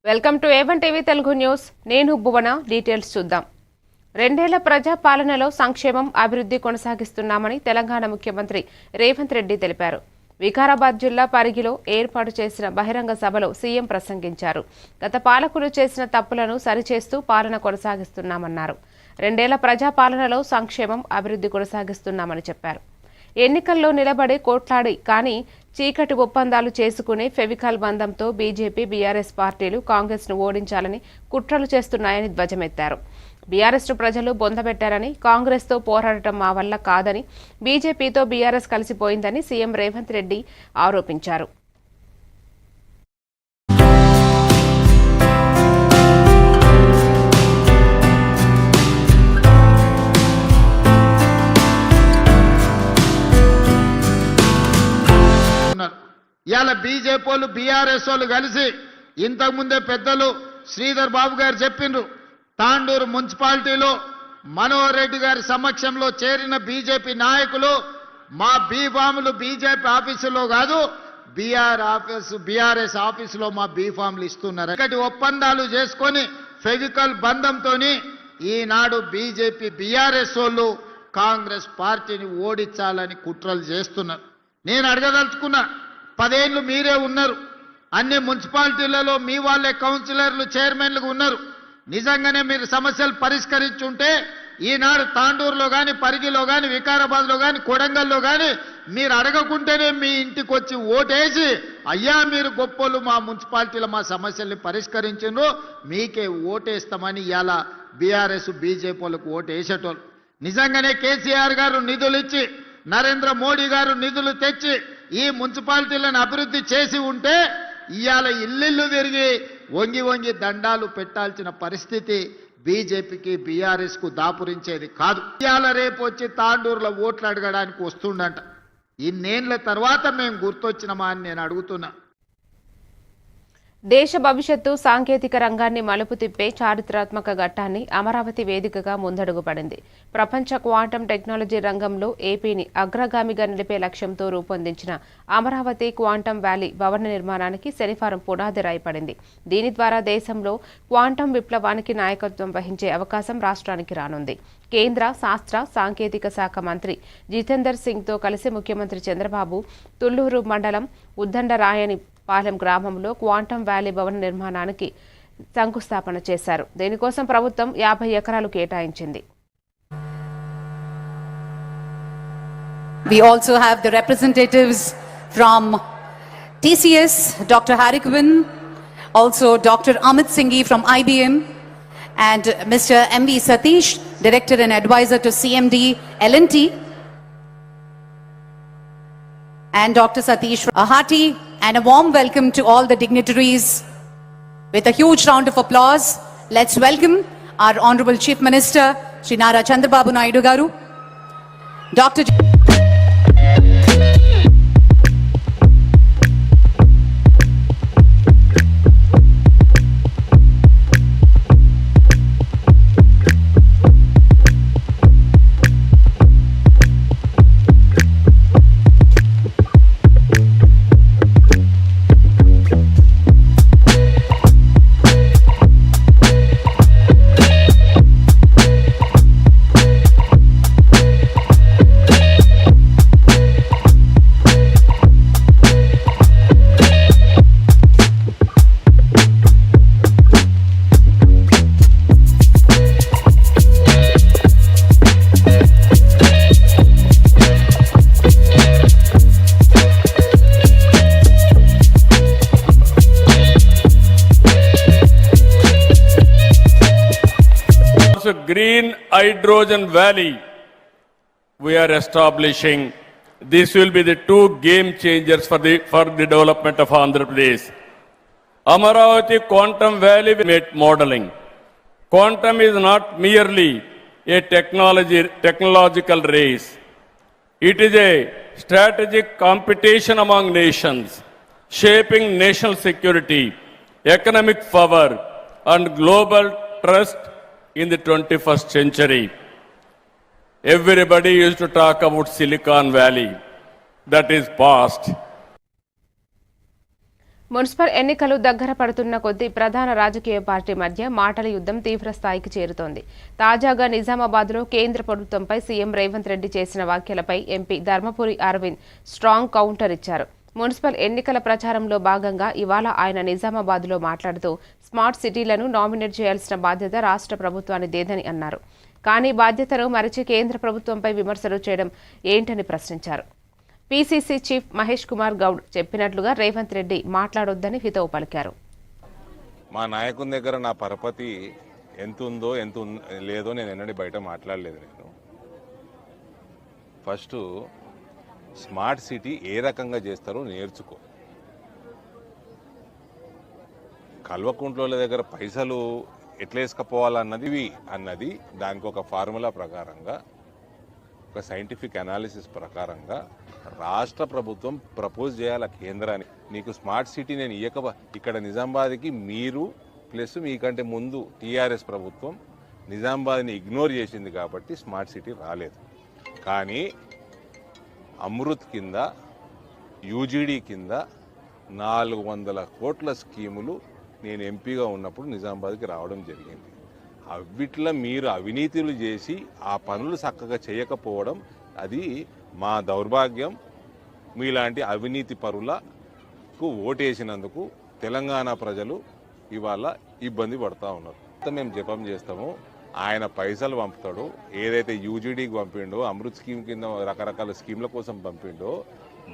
Welcome to A1 TV Telugu news. నేను భువన. Details చూద్దాం. 2 ఏళ్ల ప్రజా పాలనలో సంక్షేమం అభివృద్ధి కొనసాగిస్తున్నామని తెలంగాణ ముఖ్యమంత్రి రేవంత్ రెడ్డి తెలిపారు. వికారాబాద్ జిల్లా పరిగిలో ఏర్పాటు చేసిన బహిరంగ సభలో సీఎం ప్రసంగించారు. గత పాలకులు చేసిన తప్పులను సరిచేస్తూ పాలన కొనసాగిస్తున్నామన్నారు. 2 ఏళ్ల ప్రజా పాలనలో సంక్షేమం అభివృద్ధి కొనసాగిస్తున్నామని చెప్పారు. ఎన్నికల్లో నిలబడి కోట్లాడి కానీ చీకటి ఒప్పందాలు చేసుకునే ఫెవికాల్ బంధంతో బీజేపీ బీఆర్ఎస్ పార్టీలు కాంగ్రెస్ను ఓడించాలని కుట్రలు చేస్తున్నాయని ధ్వజమెత్తారు. బీఆర్ఎస్ను ప్రజలు బొందబెట్టారని, కాంగ్రెస్తో పోరాడటం మా వల్ల కాదని, బీజేపీతో బీఆర్ఎస్ కలిసిపోయిందని సీఎం రేవంత్ రెడ్డి ఆరోపించారు. ఇవాళ బీజేపీ వాళ్ళు బీఆర్ఎస్ వాళ్ళు కలిసి ఇంతకుముందే పెద్దలు శ్రీధర్ బాబు గారు చెప్పిండ్రు, తాండూరు మున్సిపాలిటీలో మనోహర్ రెడ్డి గారి సమక్షంలో చేరిన బీజేపీ నాయకులు మా బీఫాములు బీజేపీ ఆఫీసులో కాదు బీఆర్ఎస్ ఆఫీసులో మా బీఫాములు ఇస్తున్నారు. ఒకటి ఒప్పందాలు చేసుకొని ఫెవికల్ బంధంతో ఈనాడు బీజేపీ బీఆర్ఎస్ వాళ్ళు కాంగ్రెస్ పార్టీని ఓడించాలని కుట్రలు చేస్తున్నారు. నేను అడగదలుచుకున్నా, 10 ఏళ్ళు మీరే ఉన్నారు, అన్ని మున్సిపాలిటీలలో మీ వాళ్ళే కౌన్సిలర్లు చైర్మన్లు ఉన్నారు. నిజంగానే మీరు సమస్యలు పరిష్కరించుంటే ఈనాడు తాండూరులో కానీ, పరిగిలో కానీ, వికారాబాద్లో కానీ, కొడంగల్లో కానీ మీరు అడగకుంటేనే మీ ఇంటికి వచ్చి ఓటేసి అయ్యా మీరు గొప్పలు మా మున్సిపాలిటీలో మా సమస్యల్ని పరిష్కరించిండ్రు మీకే ఓటేస్తామని ఇవాళ బీఆర్ఎస్ బీజేపీ వాళ్ళకు ఓటేసేటోళ్ళు. నిజంగానే కేసీఆర్ గారు నిధులు ఇచ్చి, నరేంద్ర మోడీ గారు నిధులు తెచ్చి ఈ మున్సిపాలిటీలను అభివృద్ధి చేసి ఉంటే ఇవాళ ఇల్లు తిరిగి వంగి వంగి దండాలు పెట్టాల్సిన పరిస్థితి బీజేపీకి బీఆర్ఎస్కు దాపురించేది కాదు. ఇవాళ రేపు వచ్చి తాండూరులో ఓట్లు అడగడానికి వస్తుండంట. ఇన్నేళ్ల తర్వాత మేము గుర్తొచ్చినమా అని నేను అడుగుతున్నా. దేశ భవిష్యత్తు సాంకేతిక రంగాన్ని మలుపు తిప్పే చారిత్రాత్మక ఘట్టాన్ని అమరావతి వేదికగా ముందడుగు పడింది. ప్రపంచ క్వాంటం టెక్నాలజీ రంగంలో ఏపీని అగ్రగామిగా నిలిపే లక్ష్యంతో రూపొందించిన అమరావతి క్వాంటం వ్యాలీ భవన నిర్మాణానికి శనివారం పునాది రాయపడింది. దీని ద్వారా దేశంలో క్వాంటం విప్లవానికి నాయకత్వం వహించే అవకాశం రాష్ట్రానికి రానుంది. కేంద్ర శాస్త్ర సాంకేతిక శాఖ మంత్రి జితేందర్ సింగ్తో కలిసి ముఖ్యమంత్రి చంద్రబాబు తుళ్లూరు మండలం ఉద్దండరాయని పాలెం గ్రామంలో క్వాంటం వ్యాలీ భవన నిర్మాణానికి శంకుస్థాపన చేశారు. దీనికోసం ప్రభుత్వం 50 ఎకరాలు కేటాయించింది. We also have the representatives from TCS, Dr. Harikvin, also Dr. Amit Singhi from IBM, and Mr. MV Satish, Director and Advisor to CMD L&T, and Dr. Satish. A hearty and a warm welcome to all the dignitaries. With a huge round of applause, let's welcome our Honorable Chief Minister, Shri Nara Chandrababu Naidu Garu, Dr. Green Hydrogen Valley we are establishing. This will be the 2 game changers for the development of Andhra Pradesh. Amaravati Quantum Valley modeling. Quantum is not merely a technological race. It is a strategic competition among nations, shaping national security, economic power, and global trust in the 21st century. Everybody used to talk about Silicon Valley. That is past. Municipal ఎన్నికలు దగ్గర పడుతున్న కొద్దీ ప్రధాన రాజకీయ party మధ్య మాటల యుద్ధం తీవ్ర స్థాయికి చేరుతోంది. తాజాగా నిజామాబాద్లో కేంద్ర ప్రభుత్వంపై సీఎం రేవంత్ రెడ్డి చేసిన వ్యాఖ్యలపై MP Dharmapuri Arvind strong counter ఇచ్చారు. మున్సిపల్ ఎన్నికల ప్రచారంలో భాగంగా ఇవాళ ఆయన నిజామాబాద్లో మాట్లాడుతూ స్మార్ట్ సిటీలను నామినేట్ చేయాల్సిన బాధ్యత రాష్ట్ర ప్రభుత్వానిదేదని అన్నారు. కానీ బాధ్యతను మరిచి కేంద్ర ప్రభుత్వంపై విమర్శలు చేయడం ఏంటని ప్రశ్నించారు. పీసీసీ చీఫ్ మహేష్ కుమార్ గౌడ్ చెప్పినట్లుగా రేవంత్ రెడ్డి మాట్లాడొద్దని హితవు పలికారు. మా నాయకుని దగ్గర నా పరపతి ఎంత ఉందో లేదో నేను ఎన్నడూ బయట మాట్లాడలేదు. నేను ఫస్ట్ స్మార్ట్ సిటీ ఏ రకంగా చేస్తారో నేర్చుకో. కల్వకుంట్ల దగ్గర పైసలు ఎట్లా వేసుకపోవాలన్నది దానికి ఒక ఫార్ములా ప్రకారంగా, ఒక సైంటిఫిక్ అనాలిసిస్ ప్రకారంగా రాష్ట్ర ప్రభుత్వం ప్రపోజ్ చేయాలి కేంద్రానికి. నీకు స్మార్ట్ సిటీ నేను ఇక్కడ నిజామాబాద్కి మీరు ప్లస్ మీకంటే ముందు టీఆర్ఎస్ ప్రభుత్వం నిజామాబాద్ని ఇగ్నోర్ చేసింది కాబట్టి స్మార్ట్ సిటీ రాలేదు. కానీ అమృత్ కింద, యూజీడీ కింద 400 కోట్ల స్కీములు నేను ఎంపీగా ఉన్నప్పుడు నిజామాబాద్కి రావడం జరిగింది. అవిట్లా మీరు అవినీతులు చేసి ఆ పనులు చక్కగా చేయకపోవడం అది మా దౌర్భాగ్యం. మీలాంటి అవినీతి పరులకు ఓటేసినందుకు తెలంగాణ ప్రజలు ఇవాళ ఇబ్బంది పడుతూ ఉన్నారు. మేము జపం చేస్తాము, ఆయన పైసలు పంపుతాడు. ఏదైతే యూజీడీకి పంపిండో, అమృత్ స్కీమ్ కింద రకరకాల స్కీమ్ల కోసం పంపిండో,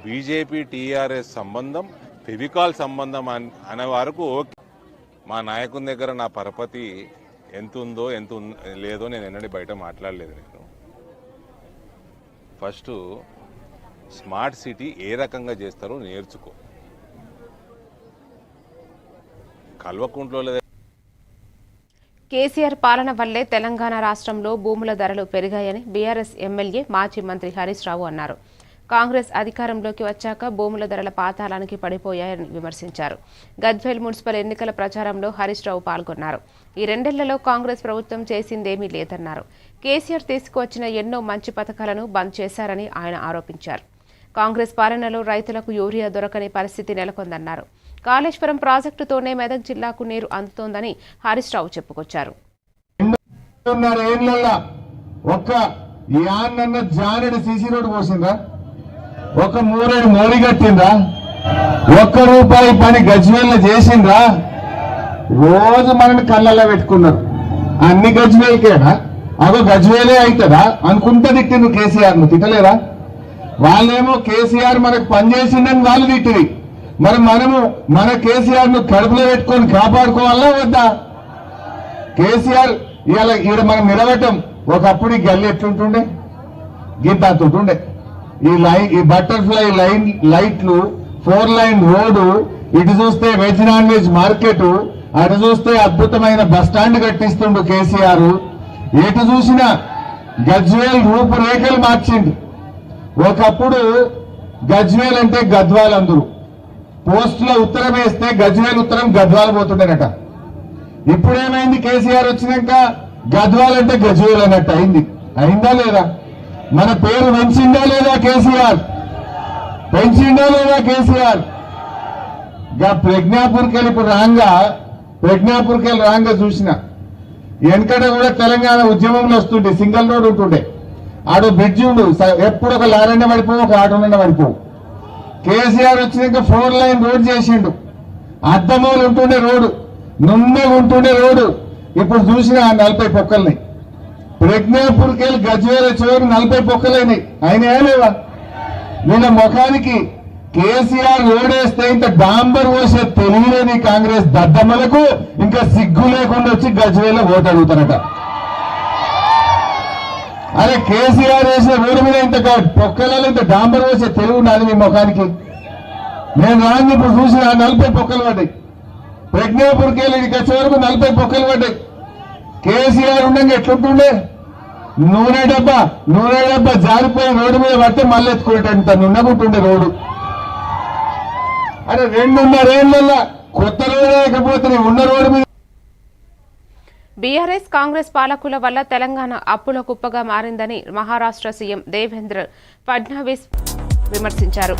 బీజేపీ టీఆర్ఎస్ సంబంధం ఫెవికాల్ సంబంధం అనే వరకు ఓకే. మా నాయకుని దగ్గర నా పరపతి ఎంత ఉందో లేదో నేను ఎన్నడూ బయట మాట్లాడలేదు. నేను ఫస్ట్ స్మార్ట్ సిటీ ఏ రకంగా చేస్తారో నేర్చుకో. కల్వకుంట్ల కేసీఆర్ పాలన వల్లే తెలంగాణ రాష్ట్రంలో భూముల ధరలు పెరిగాయని బీఆర్ఎస్ ఎమ్మెల్యే మాజీ మంత్రి హరీష్ రావు అన్నారు. కాంగ్రెస్ అధికారంలోకి వచ్చాక భూముల ధరల పాతాళానికి పడిపోయాయని విమర్శించారు. గజ్వేల్ మున్సిపల్ ఎన్నికల ప్రచారంలో హరీష్ రావు పాల్గొన్నారు. ఈ 2 ఏళ్లలో కాంగ్రెస్ ప్రభుత్వం చేసిందేమీ లేదన్నారు. కేసీఆర్ తీసుకువచ్చిన ఎన్నో మంచి పథకాలను బంద్ చేశారని ఆయన ఆరోపించారు. కాంగ్రెస్ పాలనలో రైతులకు యూరియా దొరకని పరిస్థితి నెలకొందన్నారు. కాళేశ్వరం ప్రాజెక్టుతోనే మెదక్ జిల్లాకు నీరు అందుతోందని హరీష్ రావు చెప్పుకొచ్చారు. ఒక మూరేడు మోరీ కట్టిందా? ₹1 పని గజ్వేల్ చేసిండ్రా? రోజు మనని కళ్ళల్లో పెట్టుకున్నారు. అన్ని గజ్వేల్కేనా? అదో గజ్వేలే అవుతుందా అనుకుంటా తిట్టిండ్రు కేసీఆర్ ను. తిట్టలేరా? వాళ్ళేమో కేసీఆర్ మనకు పనిచేసిందని వాళ్ళు తిట్టింది. మరి మనము మన కేసీఆర్ ను కడుపులో పెట్టుకొని కాపాడుకోవాలా వద్దా? కేసీఆర్ ఇవాళ ఈడ మనం నిలబెట్టం. ఒకప్పుడు ఈ గల్లి ఎట్లుంటుండే? గీత ఉంటుండే. ఈ బటర్ఫ్లై లైట్లు, 4 లైన్ రోడ్డు, ఇటు చూస్తే వెజ్ నాన్ వెజ్ మార్కెట్, అటు చూస్తే అద్భుతమైన బస్టాండ్ కట్టిస్తుండు కేసీఆర్. ఎటు చూసినా గజ్వేల్ రూపురేఖలు మార్చిండు. ఒకప్పుడు గజ్వేల్ అంటే గద్వాల్ అందరూ పోస్టులో ఉత్తరం వేస్తే గజ్వేల్ ఉత్తరం గద్వాల్ పోతుండేనట. ఇప్పుడేమైంది? కేసీఆర్ వచ్చినాక గద్వాల్ అంటే గజ్వేల్ అన్నట్టు అయింది. అయిందా లేదా? మన పేరు పెంచిందా లేదా కేసీఆర్? పెంచిందా లేదా కేసీఆర్? ప్రజ్ఞాపూర్కి ఇప్పుడు రాంగా చూసిన వెనకట కూడా తెలంగాణ ఉద్యమంలో వస్తుండే సింగిల్ రోడ్ ఉంటుండే. ఆడు బ్రిడ్జి ఉండు, ఎప్పుడు ఒక లారీనే పడిపోవు, ఒక ఆటోనైనా పడిపోవు. కేసీఆర్ వచ్చినాక 4 లైన్ రోడ్ చేసిండు. అద్దమూలు ఉంటుండే రోడ్డు, నున్నగా ఉంటుండే రోడ్డు. ఇప్పుడు చూసిన 40 పొక్కల్ని. ప్రజ్ఞాపూర్కి వెళ్ళి గజ్వేల్ చివరికి 40 పొక్కలైనాయి. అయినా లేవా? వీళ్ళ ముఖానికి కేసీఆర్ రోడేస్తే ఇంత డాంబర్ పోసే తెలియలేని కాంగ్రెస్ దద్దమ్మలకు ఇంకా సిగ్గు లేకుండా వచ్చి గజ్వేల్ ఓటు అడుగుతారట. అరే కేసీఆర్ వేసిన రోడ్డు మీద ఇంత పొక్కలలో ఇంత డాంబర్ పోసే తెలివి ఉన్నది మీ ముఖానికి? నేను రాని ఇప్పుడు చూసిన 40 పొక్కలు పడ్డాయి. ప్రజ్ఞాపూర్కి వెళ్ళి ఇక చివరకు 40 పొక్కలు పడ్డాయి. కేసీఆర్ ఉండగా ఎట్లుంటుండే? నూనె డబ్బా జారిపోయి రోడ్డు మీద పడితే మళ్ళీ ఎత్తుకునేటంత నున్నగుంటుండే రోడ్డు. అరే 2.5 ఏళ్లలో కొత్త రోడ్డు లేకపోతే ఉన్న రోడ్డు మీద. బీఆర్ఎస్ కాంగ్రెస్ పాలకుల వల్ల తెలంగాణ అప్పుల కుప్పగా మారిందని మహారాష్ట్ర సీఎం దేవేంద్ర ఫడ్నవీస్ విమర్శించారు.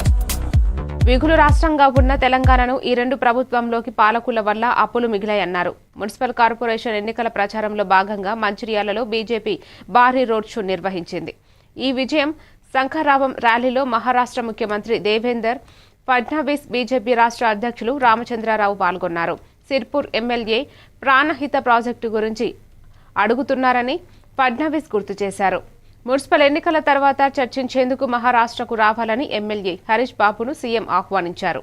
మిగులు రాష్ట్రంగా ఉన్న తెలంగాణను ఈ రెండు ప్రభుత్వంలోకి పాలకుల వల్ల అప్పులు మిగిలాయన్నారు. మున్సిపల్ కార్పొరేషన్ ఎన్నికల ప్రచారంలో భాగంగా మంచిర్యాలలో బీజేపీ భారీ రోడ్ షో నిర్వహించింది. ఈ విజయం శంఖారావం ర్యాలీలో మహారాష్ట్ర ముఖ్యమంత్రి దేవేందర్ ఫడ్నవీస్, బీజేపీ రాష్ట్ర అధ్యక్షులు రామచంద్రరావు పాల్గొన్నారు. సిర్పూర్ ఎమ్మెల్యే ప్రాణహిత ప్రాజెక్టు గురించి అడుగుతున్నారని ఫడ్నవీస్ గుర్తు చేశారు. మున్సిపల్ ఎన్నికల తర్వాత చర్చించేందుకు మహారాష్ట్రకు రావాలని ఎమ్మెల్యే హరీష్ బాబును సీఎం ఆహ్వానించారు.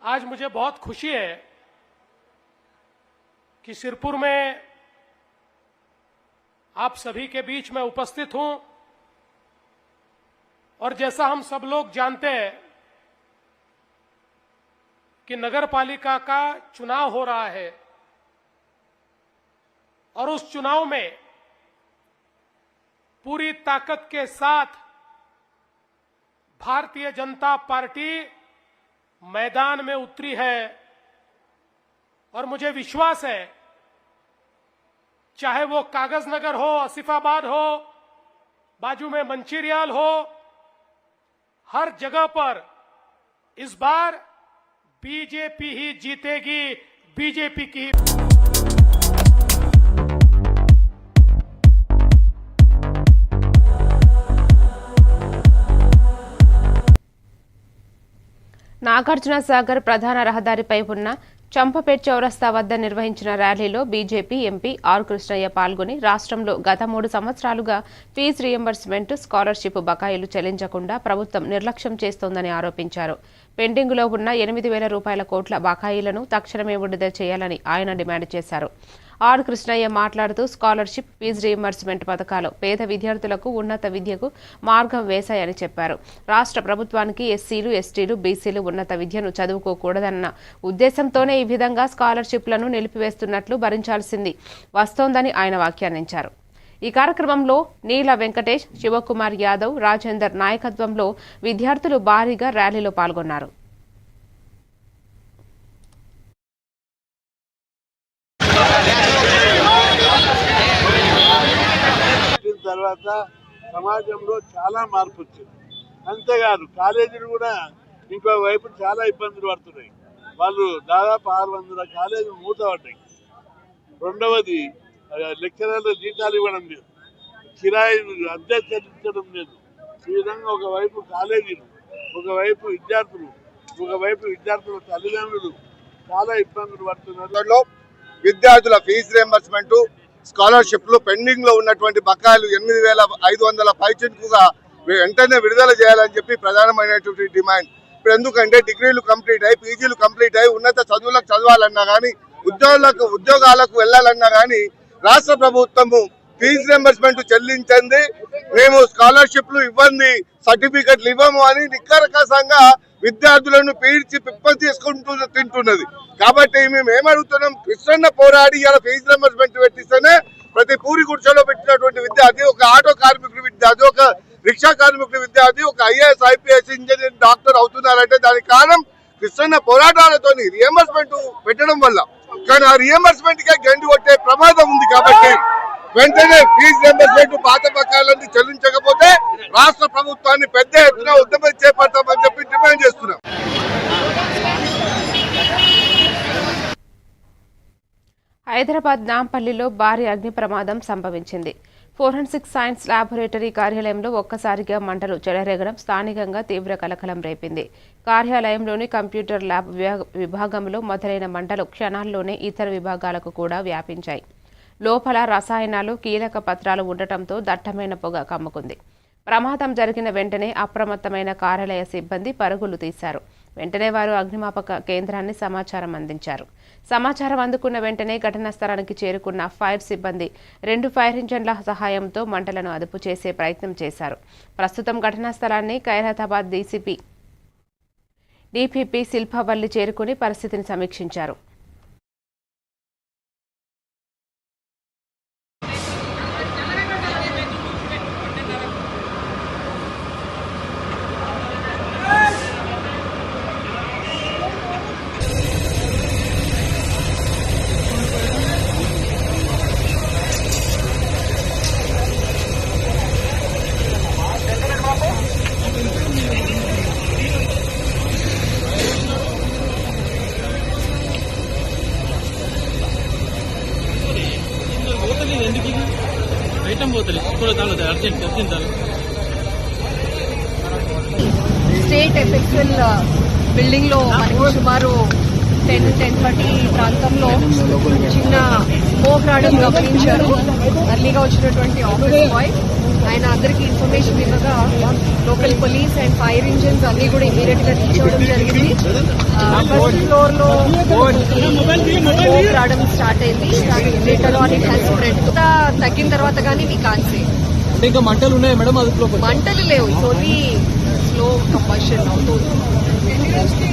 आज मुझे बहुत खुशी है कि सिरपुर में आप सभी के बीच में उपस्थित हूं और जैसा हम सब लोग जानते हैं कि नगर पालिका का चुनाव हो रहा है और उस चुनाव में पूरी ताकत के साथ भारतीय जनता पार्टी मैदान में उतरी है और मुझे विश्वास है चाहे वो कागज नगर हो, आसिफाबाद हो, बाजू में मंचिरियाल हो, हर जगह पर इस बार बीजेपी ही जीतेगी, बीजेपी की నాగార్జున సాగర్ ప్రధాన రహదారిపై ఉన్న చంపపేట్ చౌరస్తా వద్ద నిర్వహించిన ర్యాలీలో బీజేపీ ఎంపీ ఆర్ కృష్ణయ్య పాల్గొని రాష్ట్రంలో గత 3 సంవత్సరాలుగా ఫీజు రీయింబర్స్మెంట్, స్కాలర్షిప్ బకాయిలు చెల్లించకుండా ప్రభుత్వం నిర్లక్ష్యం చేస్తోందని ఆరోపించారు. పెండింగులో ఉన్న 8,000 రూపాయల కోట్ల బకాయిలను తక్షణమే విడుదల చేయాలని ఆయన డిమాండ్ చేశారు. ఆర్ కృష్ణయ్య మాట్లాడుతూ స్కాలర్షిప్, ఫీజు రీయింబర్స్మెంట్ పథకాలు పేద విద్యార్థులకు ఉన్నత విద్యకు మార్గం వేశాయని చెప్పారు. రాష్ట్ర ప్రభుత్వానికి ఎస్సీలు, ఎస్టీలు, బీసీలు ఉన్నత విద్యను చదువుకోకూడదన్న ఉద్దేశంతోనే ఈ విధంగా స్కాలర్షిప్లను నిలిపివేస్తున్నట్లు భరించాల్సింది వస్తోందని ఆయన వ్యాఖ్యానించారు. ఈ కార్యక్రమంలో నీల వెంకటేష్, శివకుమార్ యాదవ్, రాజేందర్ నాయకత్వంలో విద్యార్థులు భారీగా ర్యాలీలో పాల్గొన్నారు. తర్వాత సమాజంలో చాలా మార్పు వచ్చింది. అంతేకాదు కాలేజీలు కూడా ఇంకో వైపు చాలా ఇబ్బందులు పడుతున్నాయి. వాళ్ళు దాదాపు 600 కాలేజీలు మూతపడ్డాయి. రెండవది లెక్చరర్లు జీతాలు ఇవ్వడం లేదు, కిరాయిలు అద్దె చెల్లించడం లేదు. ఈ విధంగా ఒకవైపు కాలేజీలు, ఒకవైపు విద్యార్థుల తల్లిదండ్రులు చాలా ఇబ్బందులు పడుతున్నారు. విద్యార్థుల ఫీజు రియంబర్స్మెంట్, స్కాలర్షిప్లు పెండింగ్ లో ఉన్నటువంటి బకాయిలు 8,500 పైచిలుకుగా వెంటనే విడుదల చేయాలని చెప్పి ప్రధానమైనటువంటి డిమాండ్. ఇప్పుడు ఎందుకంటే డిగ్రీలు కంప్లీట్ అయ్యి, పీజీలు కంప్లీట్ అయ్యి ఉన్నత చదువులకు చదవాలన్నా కానీ, ఉద్యోగాలకు వెళ్ళాలన్నా కానీ రాష్ట్ర ప్రభుత్వము ఫీజు రియంబర్స్మెంట్ చెల్లించింది, మేము స్కాలర్షిప్లు ఇవ్వండి, సర్టిఫికెట్లు ఇవ్వము అని నిక్కరకాసంగా విద్యార్థులను పీడ్చి పిప్పలు తీసుకుంటూ తింటున్నది. కాబట్టి మేము ఏమడుగుతున్నాం, కృష్ణన్న పోరాడి ఇలా ఫీజు రియంబర్స్మెంట్ పెట్టిస్తేనే ప్రతి పూరి గుడిసెలో పెట్టినటువంటి విద్యార్థి, ఒక ఆటో కార్మికుడి విద్యార్థి, ఒక రిక్షా కార్మికుడి విద్యార్థి, ఒక ఐఏఎస్, ఐపీఎస్, ఇంజనీర్, డాక్టర్ అవుతున్నారంటే దానికి కారణం కృష్ణన్న పోరాటాలతో రియంబర్స్మెంట్ పెట్టడం వల్ల. కానీ ఆ రియంబర్స్మెంట్ కే గండి కొట్టే ప్రమాదం ఉంది. కాబట్టి వెంటనే ఫీజు రియంబర్స్మెంట్ పాత బకాయిలన్నీ చెల్లించకపోతే రాష్ట్ర ప్రభుత్వాన్ని పెద్ద ఎత్తున ఉద్యమం చేపడతామని చెప్పి డిమాండ్ చేస్తున్నాం. హైదరాబాద్ నాంపల్లిలో భారీ అగ్ని ప్రమాదం సంభవించింది. ఫోరెన్సిక్ సైన్స్ ల్యాబొరేటరీ కార్యాలయంలో ఒక్కసారిగా మంటలు చెలరేగడం స్థానికంగా తీవ్ర కలకలం రేపింది. కార్యాలయంలోని కంప్యూటర్ ల్యాబ్ విభాగంలో మొదలైన మంటలు క్షణాల్లోనే ఇతర విభాగాలకు కూడా వ్యాపించాయి. లోపల రసాయనాలు, కీలక పత్రాలు ఉండటంతో దట్టమైన పొగ కమ్ముకుంది. ప్రమాదం జరిగిన వెంటనే అప్రమత్తమైన కార్యాలయ సిబ్బంది పరుగులు తీశారు. వెంటనే వారు అగ్నిమాపక కేంద్రాన్ని సమాచారం అందించారు. సమాచారం అందుకున్న వెంటనే ఘటనా స్థలానికి చేరుకున్న ఫైర్ సిబ్బంది 2 ఫైర్ ఇంజన్ల సహాయంతో మంటలను అదుపు చేసే ప్రయత్నం చేశారు. ప్రస్తుతం ఘటనా స్థలాన్ని ఖైరతాబాద్ డీపీపీ శిల్పవల్లి చేరుకుని పరిస్థితిని సమీక్షించారు. స్టేట్ ఎఫ్ఎక్స్ఎల్ బిల్డింగ్ లో మనకి సుమారు 10:30 ప్రాంతంలో చిన్న స్మోక్ రావడం గమనించారు. అర్లీగా వచ్చినటువంటి ఆఫీస్ బాయ్ ఆయన అందరికీ ఇన్ఫర్మేషన్ ఇవ్వగా local police and fire engines అన్ని కూడా ఇమీడియట్ గా రీచ్ అవ్వడం జరిగింది. ఫస్ట్ ఫ్లోర్ లో స్మోక్ రావడం స్టార్ట్ అయింది. Later on it has spread. తగ్గిన తర్వాత కానీ మీ కాన్సే ఇంకా మంటలు ఉన్నాయి మేడం, అదుపులో మంటలు లేవు. ఇట్స్ ఓన్లీ స్లో కంబషన్ అవుతుంది.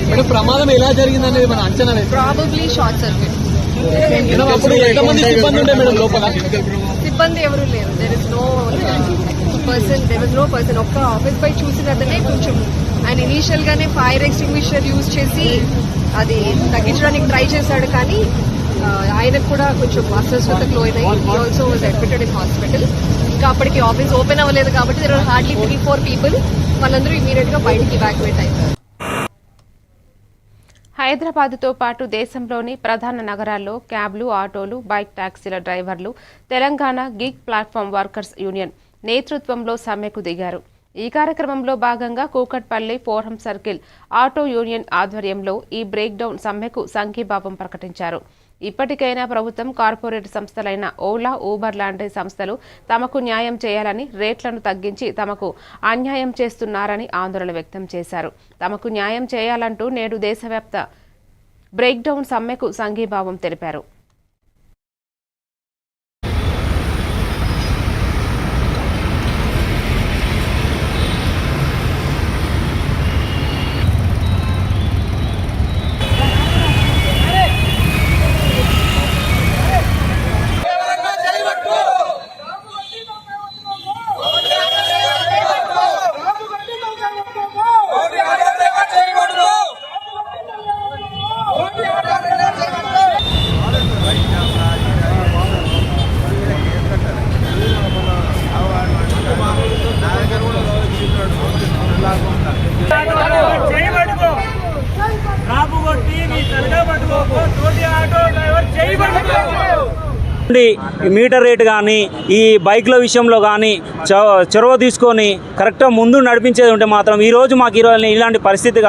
మేడం ప్రమాదం ఎలా జరిగింది అనేది మన అంచనా ప్రాబబ్లీ షార్ట్ సర్క్యూట్. అప్పుడు ఎంతమంది సిబ్బంది ఉండే మేడం లోపల? సిబ్బంది ఎవరు లేరు. There is no person. ఒక్క ఆఫీస్ పై చూసినదనే కొంచెం ఆయన ఇనీషియల్ గానే ఫైర్ ఎక్స్టింగ్విషర్ యూజ్ చేసి అది తగ్గించడానికి ట్రై చేశాడు. కానీ ఆయనకు కూడా కొంచెం అస్వస్థతకు లోనయ్యి he also was admitted in hospital. ఇంకా అప్పటికి ఆఫీస్ ఓపెన్ అవ్వలేదు కాబట్టి దెర్ ఆర్ హార్డ్లీ 3-4 పీపుల్. వాళ్ళందరూ ఇమీడియట్ గా బయటికి ఎవాక్యుయేట్ అయ్యారు. హైదరాబాద్తో పాటు దేశంలోని ప్రధాన నగరాల్లో క్యాబ్లు, ఆటోలు, బైక్ టాక్సీల డ్రైవర్లు Telangana gig platform workers union నేతృత్వంలో సమ్మెకు దిగారు. ఈ కార్యక్రమంలో భాగంగా Kukatpally forum circle auto union ఆధ్వర్యంలో ఈ బ్రేక్ డౌన్ సమ్మెకు సంఘీభావం ప్రకటించారు. ఇప్పటికైనా ప్రభుత్వం, కార్పొరేట్ సంస్థలైన ఓలా, ఊబర్ లాంటి సంస్థలు తమకు న్యాయం చేయాలని, రేట్లను తగ్గించి తమకు అన్యాయం చేస్తున్నారని ఆందోళన వ్యక్తం చేశారు. తమకు న్యాయం చేయాలంటూ నేడు దేశవ్యాప్త బ్రేక్ డౌన్ సమ్మెకు సంఘీభావం తెలిపారు. మీటర్ రేట్ కానీ ఈ బైక్ల విషయంలో కానీ చొరవ తీసుకొని కరెక్ట్గా ముందు నడిపించేది ఉంటే మాత్రం ఈరోజు మాకు ఇలాంటి పరిస్థితి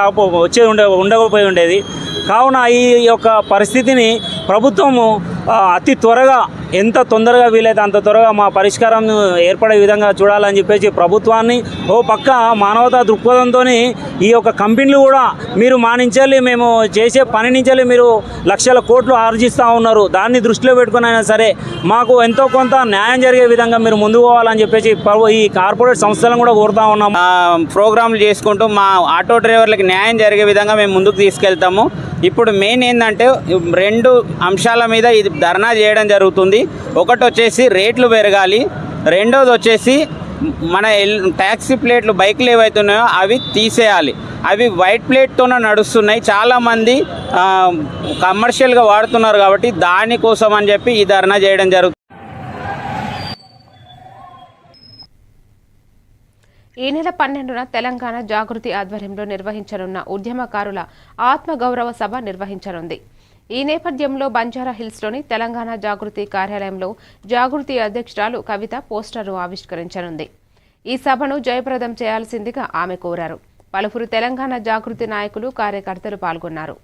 ఉండకపోయి ఉండేది. కావున ఈ యొక్క పరిస్థితిని ప్రభుత్వము అతి త్వరగా, ఎంత తొందరగా వీలైతే అంత త్వరగా మా పరిష్కారం ఏర్పడే విధంగా చూడాలని చెప్పేసి ప్రభుత్వాన్ని, ఓ పక్క మానవతా దృక్పథంతో ఈ యొక్క కంపెనీలు కూడా మీరు మా నుంచెల్లి మేము చేసే పని నుంచెల్లి మీరు లక్షల కోట్లు ఆర్జిస్తూ ఉన్నారు, దాన్ని దృష్టిలో పెట్టుకుని అయినా సరే మాకు ఎంతో కొంత న్యాయం జరిగే విధంగా మీరు ముందుకు పోవాలని చెప్పేసి ఈ కార్పొరేట్ సంస్థలను కూడా కోరుతా ఉన్నాం. ప్రోగ్రాంలు చేసుకుంటూ మా ఆటో డ్రైవర్లకు న్యాయం జరిగే విధంగా మేము ముందుకు తీసుకెళ్తాము. ఇప్పుడు మెయిన్ ఏంటంటే 2 అంశాల మీద ఇది ధర్నా చేయడం జరుగుతుంది. ఒకటి వచ్చేసి రేట్లు పెరగాలి, రెండోది వచ్చేసి మన ట్యాక్సీ ప్లేట్లు బైక్లు ఏవైతున్నాయో అవి తీసేయాలి. అవి వైట్ ప్లేట్తోనే నడుస్తున్నాయి, చాలామంది కమర్షియల్గా వాడుతున్నారు కాబట్టి దానికోసం అని చెప్పి ఈ ధర్నా చేయడం జరుగుతుంది. ఈ నెల 12న తెలంగాణ జాగృతి ఆధ్వర్యంలో నిర్వహించనున్న ఉద్యమకారుల ఆత్మగౌరవ సభ నిర్వహించనుంది. ఈ నేపథ్యంలో బంజారా హిల్స్లోని తెలంగాణ జాగృతి కార్యాలయంలో జాగృతి అధ్యక్షురాలు కవిత పోస్టర్ను ఆవిష్కరించనుంది. ఈ సభను జయప్రదం చేయాల్సిందిగా ఆమె కోరారు. పలువురు తెలంగాణ జాగృతి నాయకులు, కార్యకర్తలు పాల్గొన్నారు.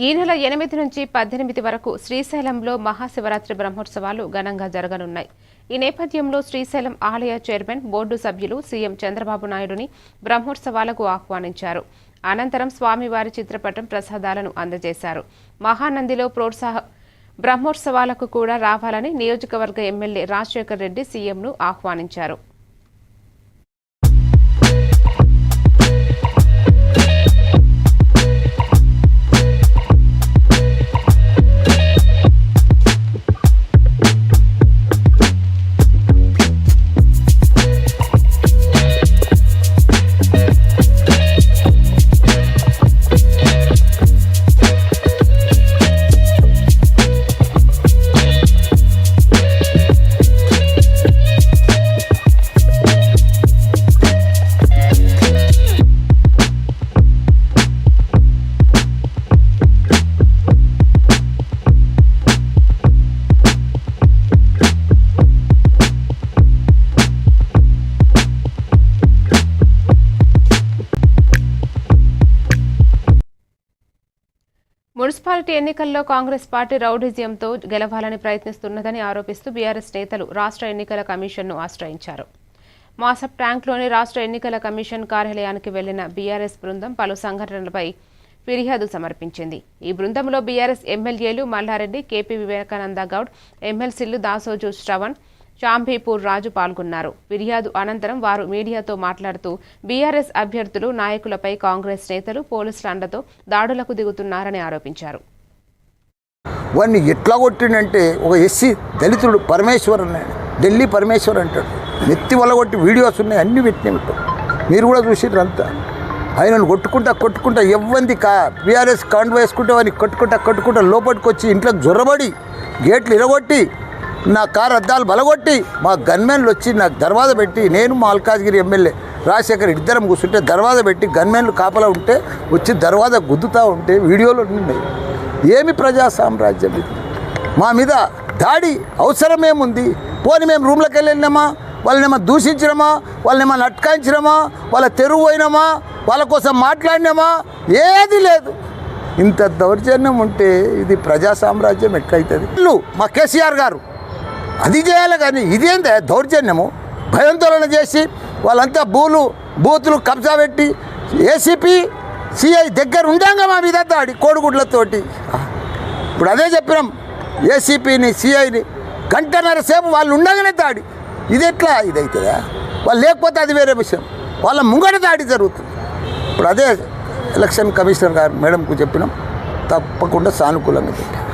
ఈ నెల 8 నుంచి 18 వరకు శ్రీశైలంలో మహాశివరాత్రి బ్రహ్మోత్సవాలు ఘనంగా జరగనున్నాయి. ఈ నేపథ్యంలో శ్రీశైలం ఆలయ చైర్మన్, బోర్డు సభ్యులు సీఎం చంద్రబాబు నాయుడుని బ్రహ్మోత్సవాలకు ఆహ్వానించారు. అనంతరం స్వామివారి చిత్రపటం ప్రసాదాలను అందజేశారు. మహానందిలో బ్రహ్మోత్సవాలకు కూడా రావాలని నియోజకవర్గ ఎమ్మెల్యే రాజశేఖర్ రెడ్డి సీఎంను ఆహ్వానించారు. మున్సిపాలిటీ ఎన్నికల్లో కాంగ్రెస్ పార్టీ రౌడీజంతో గెలవాలని ప్రయత్నిస్తున్నదని ఆరోపిస్తూ బీఆర్ఎస్ నేతలు రాష్ట్ర ఎన్నికల కమిషన్ను ఆశ్రయించారు. మాసప్ ట్యాంక్లోని రాష్ట్ర ఎన్నికల కమిషన్ కార్యాలయానికి వెళ్లిన బీఆర్ఎస్ బృందం పలు సంఘటనలపై ఫిర్యాదు సమర్పించింది. ఈ బృందంలో బీఆర్ఎస్ ఎమ్మెల్యేలు మల్లారెడ్డి, కేపీ వివేకానంద గౌడ్, ఎమ్మెల్సీలు దాసోజు శ్రవణ్, చాంబీపూర్ రాజు పాల్గొన్నారు. ఫిర్యాదు అనంతరం వారు మీడియాతో మాట్లాడుతూ బీఆర్ఎస్ అభ్యర్థులు, నాయకులపై కాంగ్రెస్ నేతలు పోలీసుల అండతో దాడులకు దిగుతున్నారని ఆరోపించారు. వాడిని ఎట్లా కొట్టిండంటే ఒక ఎస్సీ దళితుడు పరమేశ్వర్ అన్నాడు, ఢిల్లీ పరమేశ్వర్ అంటాడు, నెత్తి వల్ల కొట్టి వీడియోస్ ఉన్నాయి, అన్నీ పెట్టినట్టు మీరు కూడా చూసిర్రు అంతా. ఆయనను కొట్టుకుంటా ఎవ్వంది బీఆర్ఎస్ కాండ్ వేసుకుంటే వాడిని కొట్టుకుంటా లోపలికి వచ్చి ఇంట్లోకి జొర్రబడి గేట్లు ఇరగొట్టి నా కారు అద్దాలు బలగొట్టి మా గన్మెన్లు వచ్చి నాకు దర్వాజా పెట్టి, నేను మా మల్కాజ్గిరి ఎమ్మెల్యే రాజశేఖర్ ఇద్దరం కూర్చుంటే దర్వాజా పెట్టి గన్మెన్లు కాపలా ఉంటే వచ్చి దర్వాజా గుద్దుతూ ఉంటే వీడియోలు ఉన్నాయి. ఏమి ప్రజా సామ్రాజ్యం ఇది? మా మీద దాడి అవసరమేముంది? పోనీ మేము రూమ్లోకి వెళ్ళినామా, వాళ్ళనేమో దూషించినామా, వాళ్ళనేమో నట్కాయించినామా, వాళ్ళ తెరువు పోయినామా, వాళ్ళ కోసం మాట్లాడినామా? ఏది లేదు. ఇంత దౌర్జన్యం ఉంటే ఇది ప్రజా సామ్రాజ్యం ఎట్లయితుంది? మా కేసీఆర్ గారు అది చేయాలి, కానీ ఇదేంటే దౌర్జన్యము? భయాందోళన చేసి వాళ్ళంతా బూతులు కబ్జా పెట్టి ఏసీపీ సిఐ దగ్గర ఉండంగా మా మీద దాడి కోడిగుడ్లతోటి. ఇప్పుడు అదే చెప్పినాం, ఏసీపీని సిఐని గంటన్నర సేపు వాళ్ళు ఉండగానే దాడి. ఇది ఎట్లా ఇదవుతుందా? వాళ్ళు లేకపోతే అది వేరే విషయం, వాళ్ళ ముంగట దాడి జరుగుతుంది. ఇప్పుడు అదే ఎలక్షన్ కమిషనర్ గారు మేడంకు చెప్పినాం, తప్పకుండా సానుకూలంగా పెట్టాం.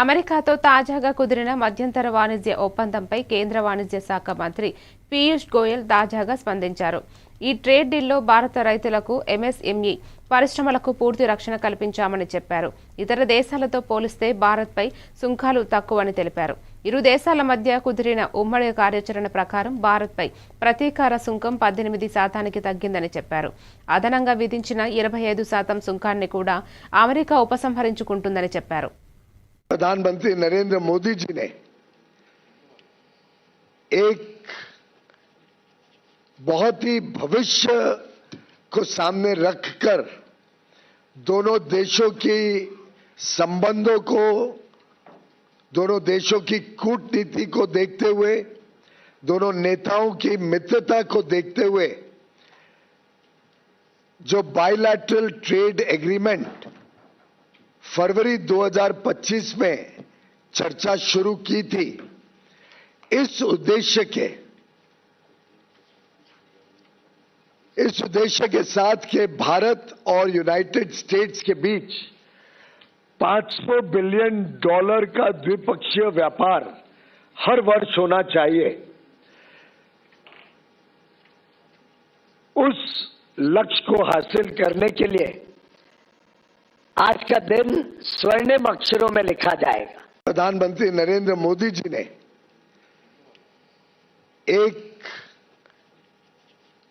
అమెరికాతో తాజాగా కుదిరిన మధ్యంతర వాణిజ్య ఒప్పందంపై కేంద్ర వాణిజ్య శాఖ మంత్రి పీయూష్ గోయల్ తాజాగా స్పందించారు. ఈ ట్రేడ్ డీల్లో భారత రైతులకు, ఎంఎస్ఎంఈ పరిశ్రమలకు పూర్తి రక్షణ కల్పించామని చెప్పారు. ఇతర దేశాలతో పోలిస్తే భారత్పై సుంకాలు తక్కువని తెలిపారు. ఇరు దేశాల మధ్య కుదిరిన ఉమ్మడి కార్యాచరణ ప్రకారం భారత్పై ప్రతీకార సుంకం 18% తగ్గిందని చెప్పారు. అదనంగా విధించిన 25% సుంకాన్ని కూడా అమెరికా ఉపసంహరించుకుంటుందని చెప్పారు. प्रधानमंत्री नरेंद्र मोदी जी ने एक बहुत ही भविष्य को सामने रखकर दोनों देशों की संबंधों को, दोनों देशों की कूटनीति को देखते हुए, दोनों नेताओं की मित्रता को देखते हुए जो बायलैटरल ट्रेड एग्रीमेंट फरवरी 2025 में चर्चा शुरू की थी, इस उद्देश्य के साथ के भारत और यूनाइटेड स्टेट्स के बीच $500 बिलियन का द्विपक्षीय व्यापार हर वर्ष होना चाहिए। उस लक्ष्य को हासिल करने के लिए आज का दिन स्वर्णिम अक्षरों में लिखा जाएगा। प्रधानमंत्री नरेंद्र मोदी जी ने एक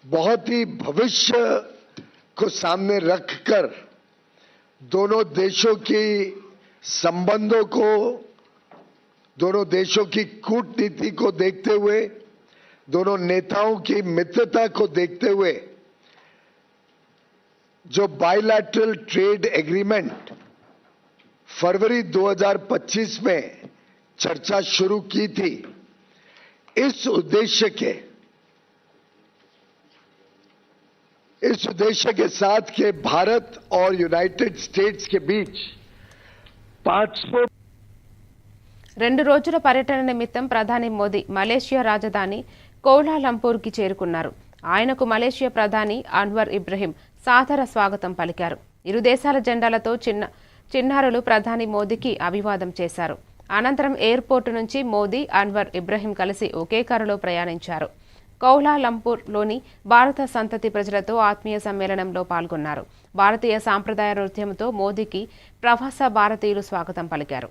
बहुत ही भविष्य को सामने रखकर दोनों देशों की संबंधों को, दोनों देशों की कूटनीति को देखते हुए, दोनों नेताओं की मित्रता को देखते हुए जो बायलैटरल ट्रेड एग्रीमेंट फरवरी 2025 में चर्चा शुरू की थी, इस उद्देश्य के साथ के भारत और यूनाइटेड स्टेट्स के बीच 500 2 రోజుల పర్యటన నిమిత్తం ప్రధాని మోదీ మలేషియా రాజధాని కౌలాలంపూర్కి చేరుకున్నారు. ఆయనకు మలేషియా ప్రధాని అన్వర్ ఇబ్రహీం సాదర స్వాగతం పలికారు. ఇరు దేశాల జెండాలతో చిన్నారులు ప్రధాని మోదీకి అభివాదం చేశారు. అనంతరం ఎయిర్పోర్టు నుంచి మోదీ, అన్వర్ ఇబ్రహీం కలిసి ఒకే కారులో ప్రయాణించారు. కౌలాలంపూర్లోని భారత సంతతి ప్రజలతో ఆత్మీయ సమ్మేళనంలో పాల్గొన్నారు. భారతీయ సాంప్రదాయ నృత్యంతో మోదీకి ప్రవాస భారతీయులు స్వాగతం పలికారు.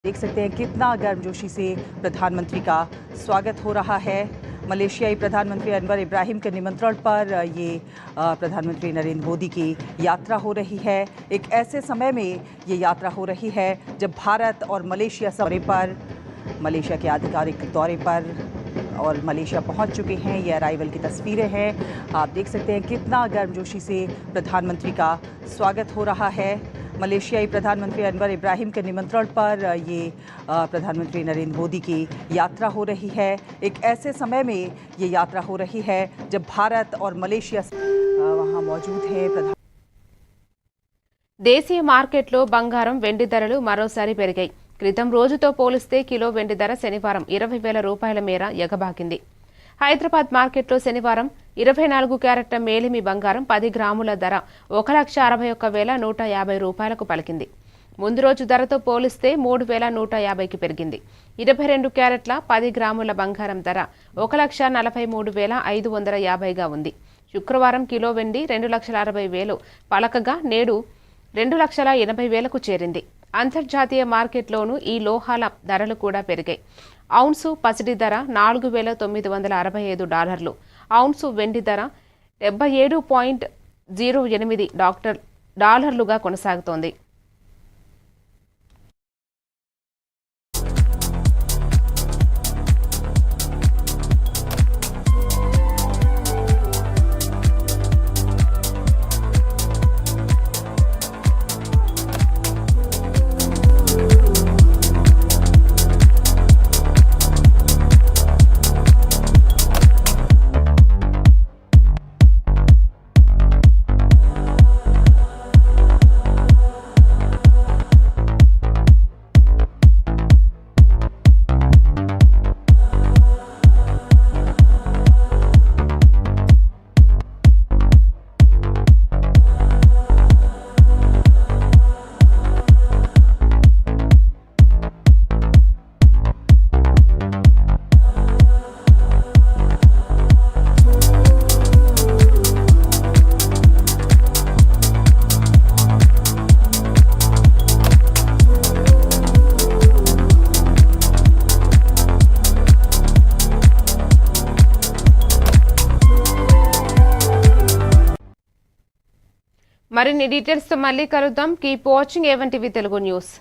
देख सकते हैं कितना गर्मजोशी से प्रधानमंत्री का स्वागत हो रहा है। मलेशियाई प्रधानमंत्री अनवर इब्राहिम के निमंत्रण पर ये प्रधानमंत्री नरेंद्र मोदी की यात्रा हो रही है। एक ऐसे समय में ये यात्रा हो रही है जब भारत और मलेशिया दौरे पर, मलेशिया के आधिकारिक दौरे पर और मलेशिया पहुंच चुके हैं। ये अराइवल की तस्वीरें हैं। आप देख सकते हैं कितना गर्मजोशी से प्रधानमंत्री का स्वागत हो रहा है। मलेशियाई प्रधानमंत्री अनवर इब्राहिम के निमंत्रण पर ये प्रधानमंत्री नरेंद्र मोदी की यात्रा हो रही है। एक ऐसे समय में ये यात्रा हो रही है जब भारत और मलेशिया वहाँ मौजूद हैं। దేశీయ మార్కెట్లో బంగారం, వెండి ధరలు మరోసారి పెరిగాయి. క్రితం రోజుతో పోలిస్తే కిలో వెండి ధర శనివారం 20,000 రూపాయల మేర ఎగబాకింది. హైదరాబాద్ మార్కెట్లో శనివారం 24 క్యారెట్ల మేలిమి బంగారం 10 గ్రాముల ధర 1,61,150 రూపాయలకు పలికింది. ముందు రోజు ధరతో పోలిస్తే 3,150కి పెరిగింది. 22 క్యారెట్ల 10 గ్రాముల బంగారం ధర 1,43,550గా ఉంది. శుక్రవారం కిలో వెండి 2,60,000 పలకగా నేడు 2,80,000కు చేరింది. అంతర్జాతీయ మార్కెట్లోనూ ఈ లోహాల ధరలు కూడా పెరిగాయి. ఔన్సు పసిడి ధర $4,965, ఔన్సు వెండి ధర $77.08 కొనసాగుతోంది. మరిన్ని డీటెయిల్స్ తో మళ్ళీ కలుద్దాం. Keep watching A1 TV Telugu news.